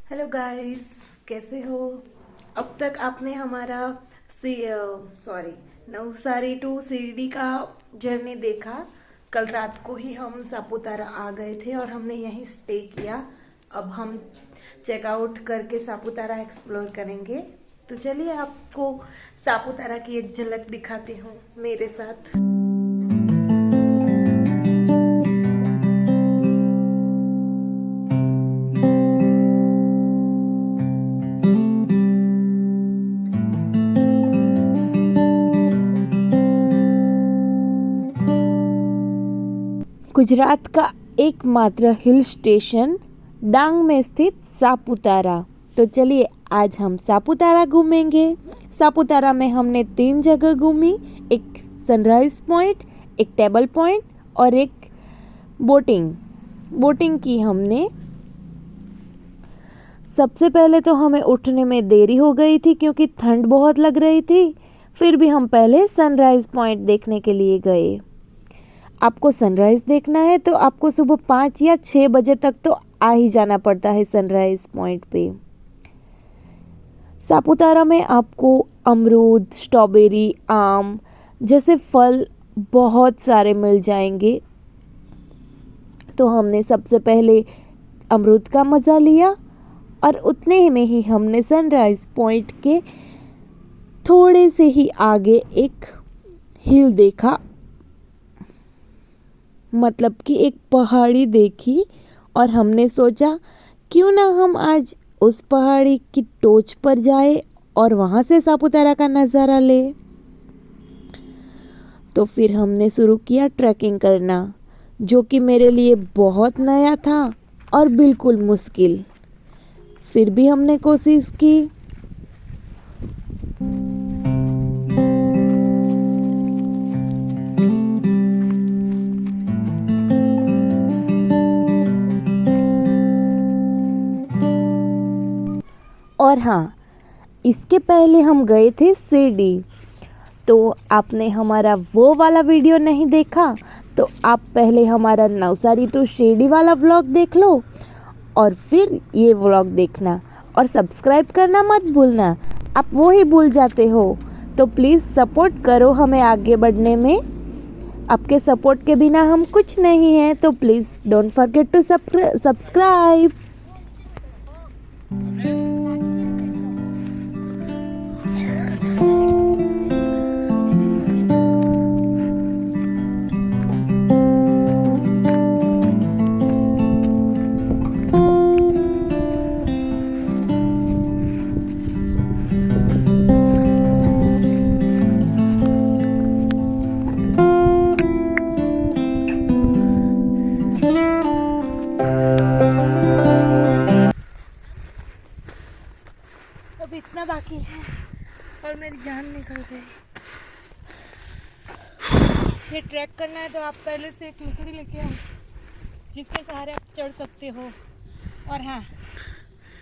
Hello guys, कैसे हो। अब तक आपने हमारा नवसारी टू शिरडी का जर्नी देखा। कल रात को ही हम सापुतारा आ गए थे और हमने यहीं स्टे किया। अब हम चेकआउट करके सापुतारा एक्सप्लोर करेंगे। तो चलिए आपको सापुतारा की एक झलक दिखाती हूँ मेरे साथ। गुजरात का एकमात्र हिल स्टेशन डांग में स्थित सापुतारा। तो चलिए आज हम सापुतारा घूमेंगे। सापुतारा में हमने 3 जगह घूमी, एक सनराइज पॉइंट, एक टेबल पॉइंट और एक बोटिंग की हमने। सबसे पहले तो हमें उठने में देरी हो गई थी क्योंकि ठंड बहुत लग रही थी। फिर भी हम पहले सनराइज पॉइंट देखने के लिए गए। आपको सनराइज़ देखना है तो आपको सुबह 5 या 6 बजे तक तो आ ही जाना पड़ता है सनराइज़ पॉइंट पे। सापुतारा में आपको अमरूद, स्ट्रॉबेरी, आम जैसे फल बहुत सारे मिल जाएंगे। तो हमने सबसे पहले अमरूद का मज़ा लिया और उतने में ही हमने सनराइज़ पॉइंट के थोड़े से ही आगे एक हिल देखा, मतलब कि एक पहाड़ी देखी। और हमने सोचा क्यों ना हम आज उस पहाड़ी की टोच पर जाए और वहाँ से सापुतारा का नज़ारा ले। तो फिर हमने शुरू किया ट्रैकिंग करना, जो कि मेरे लिए बहुत नया था और बिल्कुल मुश्किल। फिर भी हमने कोशिश की। और हाँ, इसके पहले हम गए थे शिरडी। तो आपने हमारा वो वाला वीडियो नहीं देखा तो आप पहले हमारा नवसारी टू शिरडी वाला व्लॉग देख लो और फिर ये व्लॉग देखना और सब्सक्राइब करना मत भूलना। आप वो ही भूल जाते हो। तो प्लीज़ सपोर्ट करो हमें आगे बढ़ने में। आपके सपोर्ट के बिना हम कुछ नहीं हैं। तो please don't forget to subscribe. अब इतना बाकी है और मेरी जान निकल गई। ये ट्रैक करना है तो आप पहले से एक लकड़ी लेके आओ जिसके सहारे आप चढ़ सकते हो। और हाँ,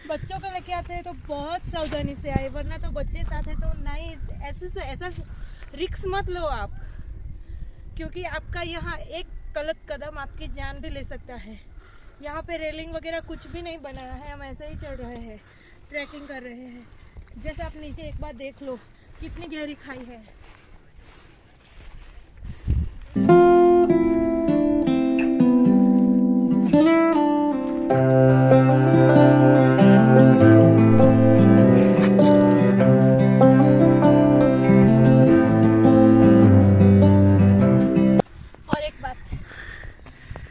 बच्चों को लेके आते हैं तो बहुत सावधानी से आए, वरना तो बच्चे साथ है तो नहीं, ऐसा रिक्स मत लो आप, क्योंकि आपका यहाँ एक गलत कदम आपकी जान भी ले सकता है। यहाँ पे रेलिंग वगैरह कुछ भी नहीं बनाया है, हम ऐसे ही चढ़ रहे हैं, ट्रैकिंग कर रहे हैं। जैसे आप नीचे एक बार देख लो कितनी गहरी खाई है। और एक बात,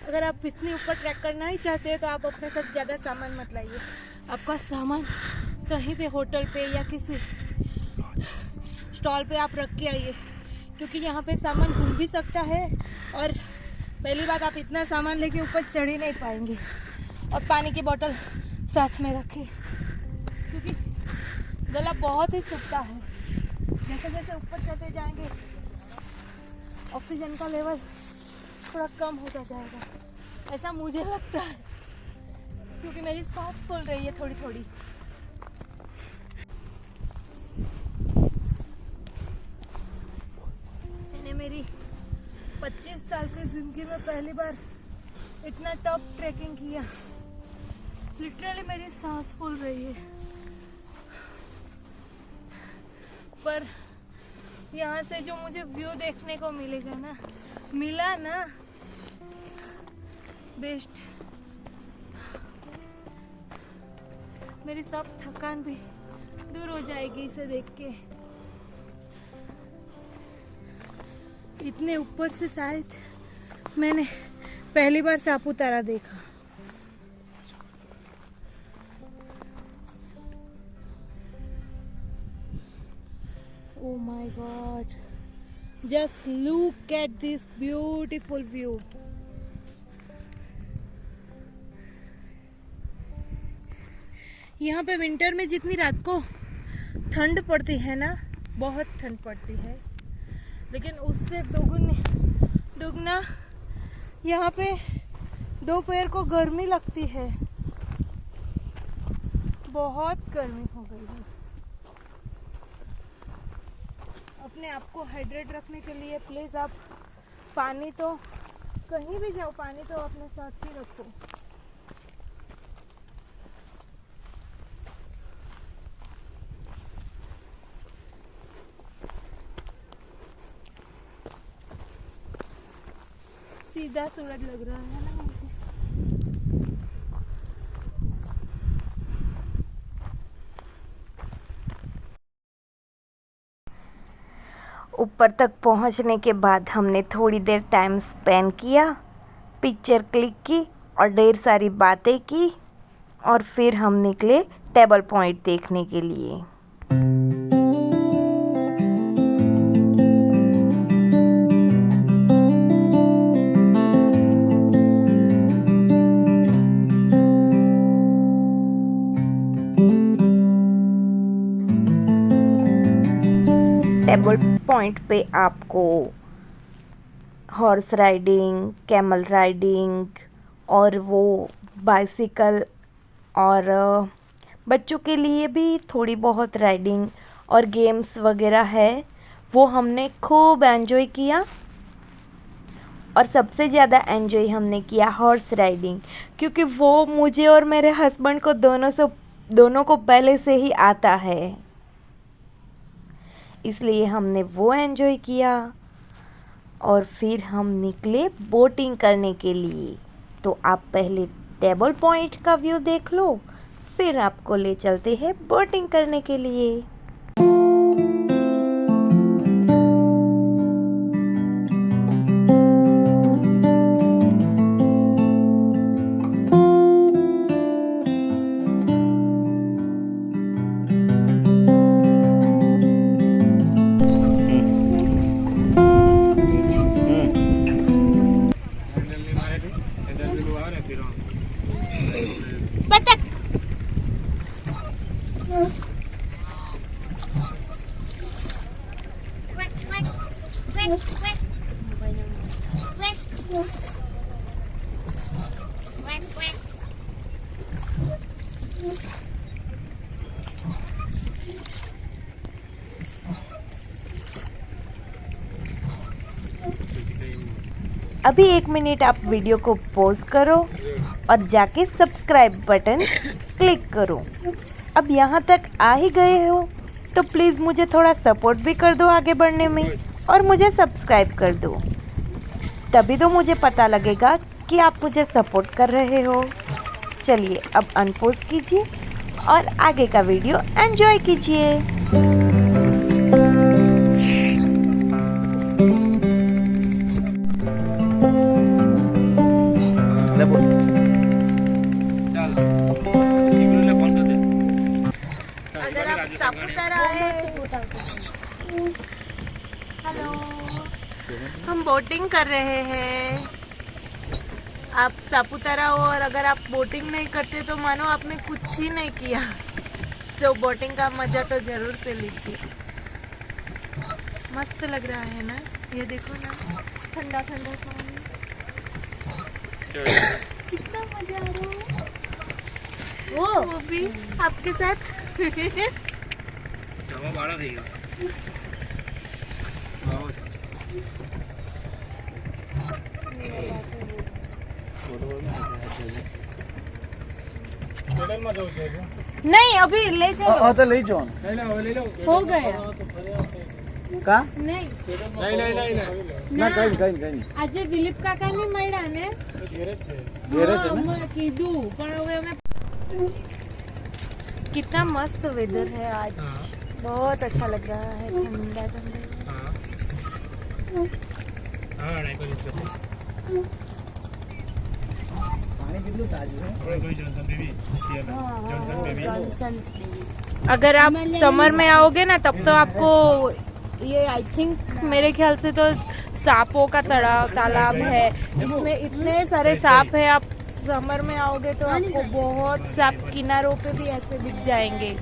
अगर आप इतनी ऊपर ट्रैक करना ही चाहते हैं तो आप अपने साथ ज़्यादा सामान मत लाइए। आपका सामान कहीं पे होटल पे या किसी स्टॉल पे आप रख के आइए, क्योंकि यहाँ पे सामान भूल भी सकता है। और पहली बात, आप इतना सामान लेके ऊपर चढ़ ही नहीं पाएंगे। और पानी की बोतल साथ में रखिए, क्योंकि गला बहुत ही सूखता है। जैसे जैसे ऊपर चलते जाएंगे ऑक्सीजन का लेवल थोड़ा कम होता जाएगा, ऐसा मुझे लगता है, क्योंकि मेरी सांस फूल रही है थोड़ी थोड़ी। मैंने मेरी 25 साल की जिंदगी में पहली बार इतना टफ ट्रैकिंग किया। लिटरली मेरी सांस फूल रही है। पर यहाँ से जो मुझे व्यू देखने को मिलेगा ना, मिला ना, बेस्ट। मेरी सब थकान भी दूर हो जाएगी इसे देख के। इतने ऊपर से शायद मैंने पहली बार सापुतारा देखा। Oh my God! Just look at this beautiful view. यहाँ पे विंटर में जितनी रात को ठंड पड़ती है ना, बहुत ठंड पड़ती है, लेकिन उससे दोगुना यहाँ पे दोपहर को गर्मी लगती है। बहुत गर्मी हो गई है। अपने आप को हाइड्रेट रखने के लिए प्लीज आप पानी तो, कहीं भी जाओ, पानी तो अपने साथ ही रखो। सीधा सूरज लग रहा है ना मुझे। ऊपर तक पहुंचने के बाद हमने थोड़ी देर टाइम स्पेंड किया, पिक्चर क्लिक की और ढेर सारी बातें की, और फिर हम निकले टेबल पॉइंट देखने के लिए। टेबल पॉइंट पे आपको हॉर्स राइडिंग, कैमल राइडिंग और वो बाइसिकल और बच्चों के लिए भी थोड़ी बहुत राइडिंग और गेम्स वगैरह है, वो हमने खूब एंजॉय किया। और सबसे ज़्यादा एंजॉय हमने किया हॉर्स राइडिंग, क्योंकि वो मुझे और मेरे हस्बैंड को दोनों को पहले से ही आता है, इसलिए हमने वो एंजॉय किया। और फिर हम निकले बोटिंग करने के लिए। तो आप पहले टेबल पॉइंट का व्यू देख लो, फिर आपको ले चलते हैं बोटिंग करने के लिए। अभी 1 मिनट आप वीडियो को पॉज करो और जाके सब्सक्राइब बटन क्लिक करो। अब यहाँ तक आ ही गए हो तो प्लीज़ मुझे थोड़ा सपोर्ट भी कर दो आगे बढ़ने में, और मुझे सब्सक्राइब कर दो, तभी तो मुझे पता लगेगा कि आप मुझे सपोर्ट कर रहे हो। चलिए अब अनपॉज कीजिए और आगे का वीडियो एंजॉय कीजिए। अगर आप सापुतारा आए, हेलो, हम बोटिंग कर रहे हैं। आप सापुतारा हो और अगर आप बोटिंग नहीं करते तो मानो आपने कुछ ही नहीं किया। तो बोटिंग का मजा तो जरूर से लीजिए। मस्त लग रहा है ना, ये देखो ना, ठंडा ठंडा पानी, कितना मजा आ रहा है। वो भी आपके साथ। नहीं अभी ले चलो तो ले जाओ हो गया का नहीं ना कहीं આજે દિલીપ કાકાની મળ્યા ને घेरे से ना મેં કીધું પણ હવે અમે कितना मस्त वेदर है आज, बहुत अच्छा लग रहा है, ठंडा ठंडा। अगर आप समर में आओगे ना तब तो आपको ये आई थिंक मेरे ख्याल से तो सांपों का तालाब है, इसमें इतने सारे सांप है। आप समर में आओगे तो आपको बहुत सांप किनारों पे भी ऐसे दिख जाएंगे।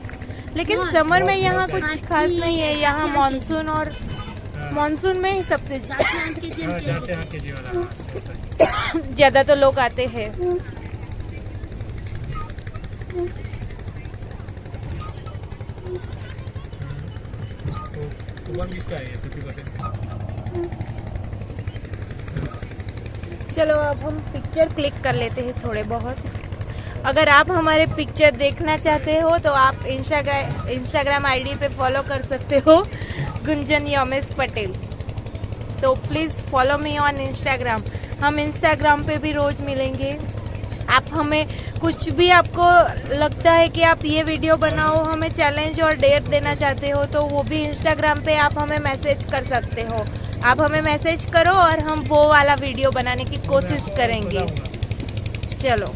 लेकिन समर में यहाँ कुछ खास नहीं है, यहाँ मानसून और मानसून में ही सबसे ज्यादा तो लोग आते हैं। चलो अब हम पिक्चर क्लिक कर लेते हैं थोड़े बहुत। अगर आप हमारे पिक्चर देखना चाहते हो तो आप इंस्टाग्राम आईडी पे फॉलो कर सकते हो, गुंजन योमेश पटेल। तो please follow me on Instagram. हम इंस्टाग्राम पे भी रोज़ मिलेंगे। आप हमें कुछ भी आपको लगता है कि आप ये वीडियो बनाओ, हमें चैलेंज और डेट देना चाहते हो तो वो भी इंस्टाग्राम पे आप हमें मैसेज कर सकते हो। आप हमें मैसेज करो और हम वो वाला वीडियो बनाने की कोशिश करेंगे। चलो।